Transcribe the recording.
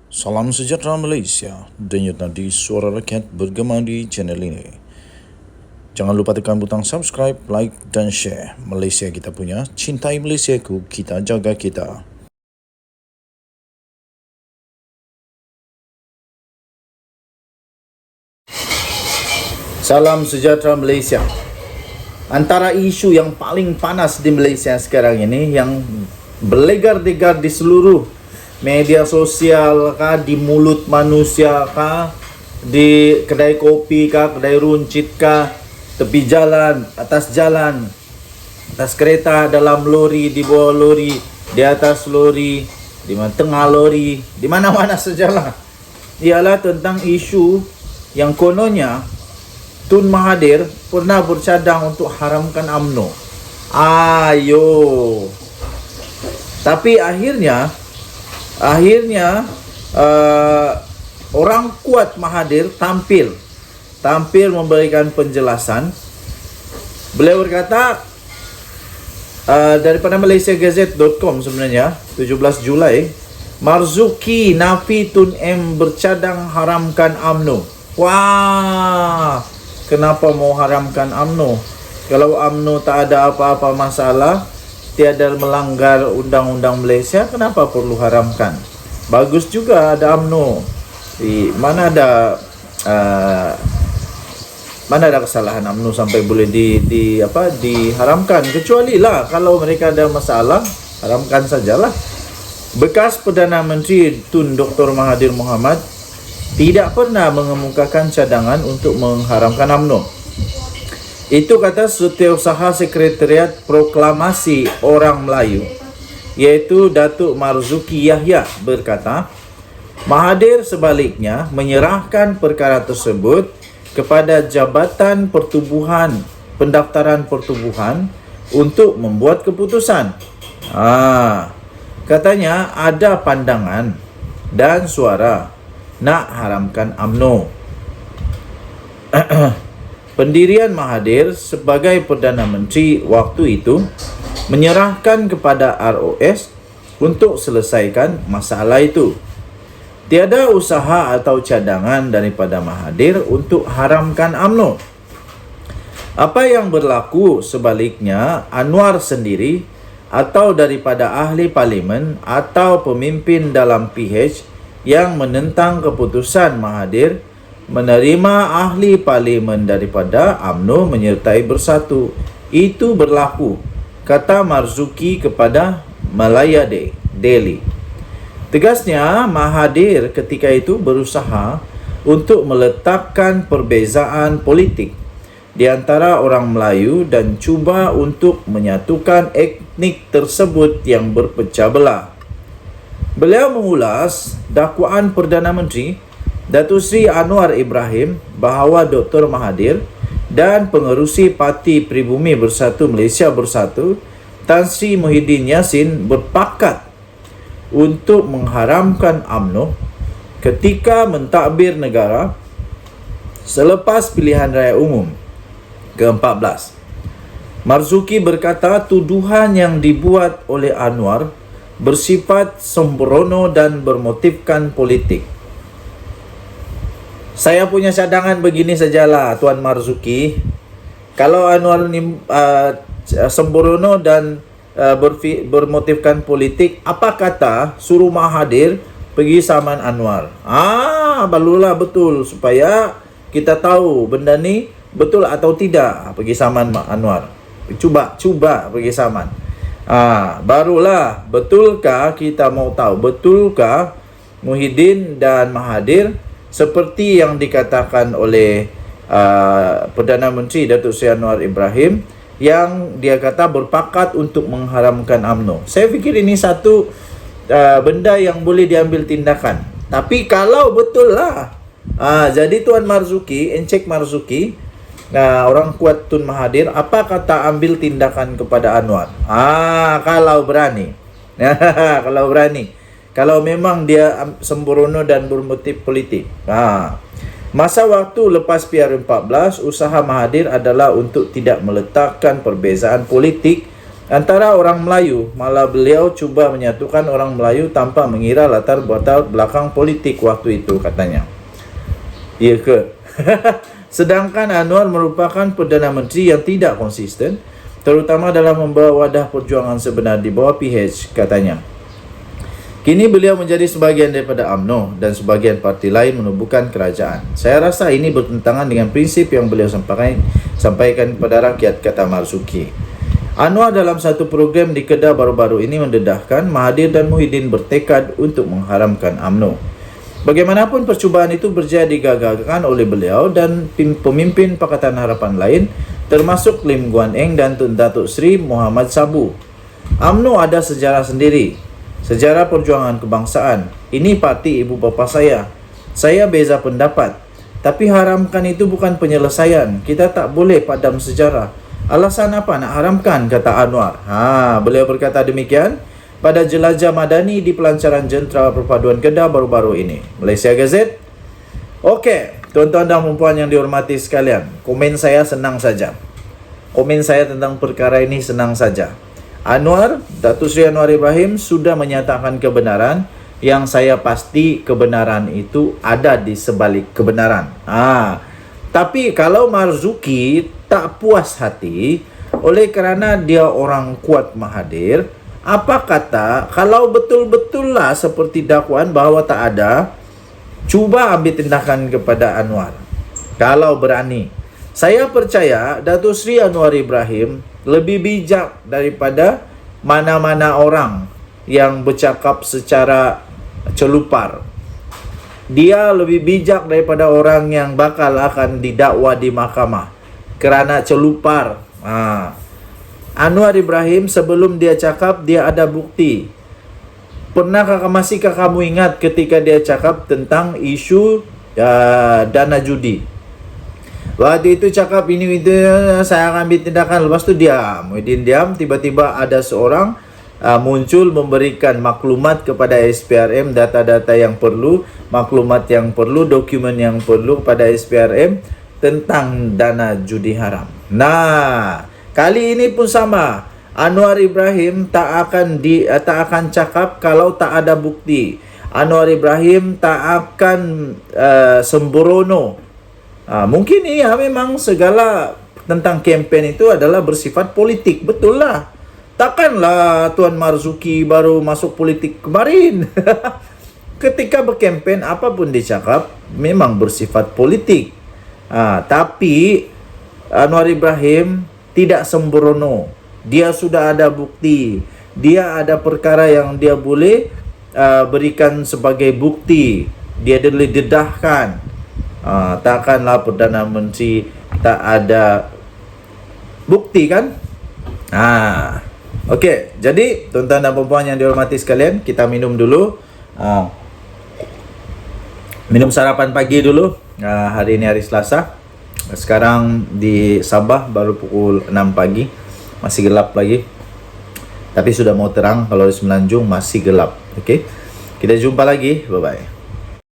Salam sejahtera Malaysia, denyut nadi suara rakyat bergema di channel ini. Jangan lupa tekan butang subscribe, like dan share. Malaysia kita punya, cintai Malaysiaku, kita jaga kita. Salam sejahtera Malaysia. Antara isu yang paling panas di Malaysia sekarang ini, yang berlegar-legar di seluruh media sosial kah, di mulut manusia kah, di kedai kopi kah, kedai runcit kah, tepi jalan, atas kereta, dalam lori, di bawah lori, di atas lori, di tengah lori, di mana-mana sajalah, ialah tentang isu yang kononnya Tun Mahathir pernah bercadang untuk haramkan UMNO. Tapi akhirnya orang kuat Mahathir tampil memberikan penjelasan. Beliau berkata daripada malaysiagazette.com sebenarnya 17 Julai, Marzuki nafi Tun M bercadang haramkan UMNO. Wah, kenapa mau haramkan UMNO? Kalau UMNO tak ada apa-apa masalah, tiada melanggar undang-undang Malaysia, kenapa perlu haramkan? Bagus juga ada UMNO. Mana ada kesalahan UMNO sampai boleh diharamkan? Kecuali lah kalau mereka ada masalah, haramkan sajalah. Bekas Perdana Menteri Tun Dr. Mahathir Mohamad tidak pernah mengemukakan cadangan untuk mengharamkan UMNO. Itu kata Setiausaha Sekretariat Proklamasi Orang Melayu, iaitu Datuk Marzuki Yahya, berkata, Mahathir sebaliknya menyerahkan perkara tersebut kepada Jabatan Pendaftaran Pertubuhan untuk membuat keputusan. Katanya ada pandangan dan suara nak haramkan UMNO. Pendirian Mahathir sebagai Perdana Menteri waktu itu menyerahkan kepada ROS untuk selesaikan masalah itu. Tiada usaha atau cadangan daripada Mahathir untuk haramkan UMNO. Apa yang berlaku sebaliknya, Anwar sendiri atau daripada ahli parlimen atau pemimpin dalam PH yang menentang keputusan Mahathir menerima ahli parlimen daripada UMNO menyertai bersatu. Itu berlaku, kata Marzuki kepada Malaya Daily. Tegasnya, Mahathir ketika itu berusaha untuk meletakkan perbezaan politik di antara orang Melayu dan cuba untuk menyatukan etnik tersebut yang berpecah belah. Beliau mengulas dakwaan Perdana Menteri Datuk Seri Anwar Ibrahim bahawa Dr. Mahathir dan pengerusi Parti Pribumi Bersatu Malaysia Bersatu Tan Sri Muhyiddin Yassin berpakat untuk mengharamkan UMNO ketika mentadbir negara selepas pilihan raya umum ke-14. Marzuki berkata tuduhan yang dibuat oleh Anwar bersifat sembrono dan bermotifkan politik. Saya punya cadangan begini sajalah, Tuan Marzuki. Kalau Anwar ni sembrono dan bermotifkan politik, apa kata suruh Mahathir pergi saman Anwar? Barulah betul, supaya kita tahu benda ni betul atau tidak. Pergi saman Anwar. Cuba pergi saman. Barulah betulkah kita mau tahu, betulkah Muhyiddin dan Mahathir seperti yang dikatakan oleh Perdana Menteri Datuk Seri Anwar Ibrahim, yang dia kata berpakat untuk mengharamkan UMNO. Saya fikir ini satu benda yang boleh diambil tindakan. Tapi kalau betul lah, jadi Tuan Marzuki, Encik Marzuki, orang kuat Tun Mahathir, apa kata ambil tindakan kepada Anwar? Kalau berani. Kalau berani. Kalau memang dia sembrono dan bermotif politik. Masa waktu lepas PR14, usaha Mahathir adalah untuk tidak meletakkan perbezaan politik antara orang Melayu. Malah beliau cuba menyatukan orang Melayu tanpa mengira latar belakang politik waktu itu, katanya. Iya ke? Sedangkan Anwar merupakan Perdana Menteri yang tidak konsisten, terutama dalam membawa wadah perjuangan sebenar di bawah PH, katanya. Kini beliau menjadi sebagian daripada UMNO dan sebagian parti lain menubuhkan kerajaan. Saya rasa ini bertentangan dengan prinsip yang beliau sampaikan kepada rakyat, kata Marzuki. Anwar dalam satu program di Kedah baru-baru ini mendedahkan Mahathir dan Muhyiddin bertekad untuk mengharamkan UMNO. Bagaimanapun percubaan itu berjaya digagalkan oleh beliau dan pemimpin Pakatan Harapan lain, termasuk Lim Guan Eng dan Tun Datuk Seri Muhammad Sabu. UMNO ada sejarah sendiri. Sejarah perjuangan kebangsaan. Ini parti ibu bapa saya. Saya beza pendapat. Tapi haramkan itu bukan penyelesaian. Kita tak boleh padam sejarah. Alasan apa nak haramkan, kata Anwar. Beliau berkata demikian pada jelajah madani di pelancaran Jentera Perpaduan Kedah baru-baru ini. Malaysia Gazette. Okey, tuan-tuan dan puan yang dihormati sekalian, komen saya senang saja. Komen saya tentang perkara ini senang saja. Anwar, Datuk Seri Anwar Ibrahim sudah menyatakan kebenaran yang saya pasti kebenaran itu ada di sebalik kebenaran. Tapi kalau Marzuki tak puas hati oleh kerana dia orang kuat Mahathir, apa kata kalau betul-betullah seperti dakwaan bahawa tak ada, cuba ambil tindakan kepada Anwar. Kalau berani. Saya percaya Datuk Seri Anwar Ibrahim lebih bijak daripada mana-mana orang yang bercakap secara celupar. Dia lebih bijak daripada orang yang bakal akan didakwa di mahkamah kerana celupar. Anwar Ibrahim sebelum dia cakap, dia ada bukti. Masihkah kamu ingat ketika dia cakap tentang isu dana judi? Waktu itu cakap ini itu saya akan ambil tindakan. Lepas tu diam. Muhyiddin diam. Tiba-tiba ada seorang muncul memberikan maklumat kepada SPRM, data-data yang perlu, maklumat yang perlu, dokumen yang perlu kepada SPRM tentang dana judi haram. Nah, kali ini pun sama. Anwar Ibrahim tak akan cakap kalau tak ada bukti. Anwar Ibrahim tak akan sembrono. Mungkin iya memang segala tentang kempen itu adalah bersifat politik. Betul lah. Takkanlah Tuan Marzuki baru masuk politik kemarin. Ketika berkempen, apapun dicakap memang bersifat politik. Tapi Anwar Ibrahim tidak sembrono. Dia sudah ada bukti. Dia ada perkara yang dia boleh berikan sebagai bukti. Dia dedahkan. Takkanlah Perdana Menteri tak ada bukti, kan? Okey, jadi tuan-tuan dan puan yang dihormati sekalian, kita minum dulu. Minum sarapan pagi dulu. Hari ini hari Selasa. Sekarang di Sabah baru pukul 6 pagi. Masih gelap lagi. Tapi sudah mau terang. Kalau di Semenanjung masih gelap. Okey. Kita jumpa lagi. Bye-bye.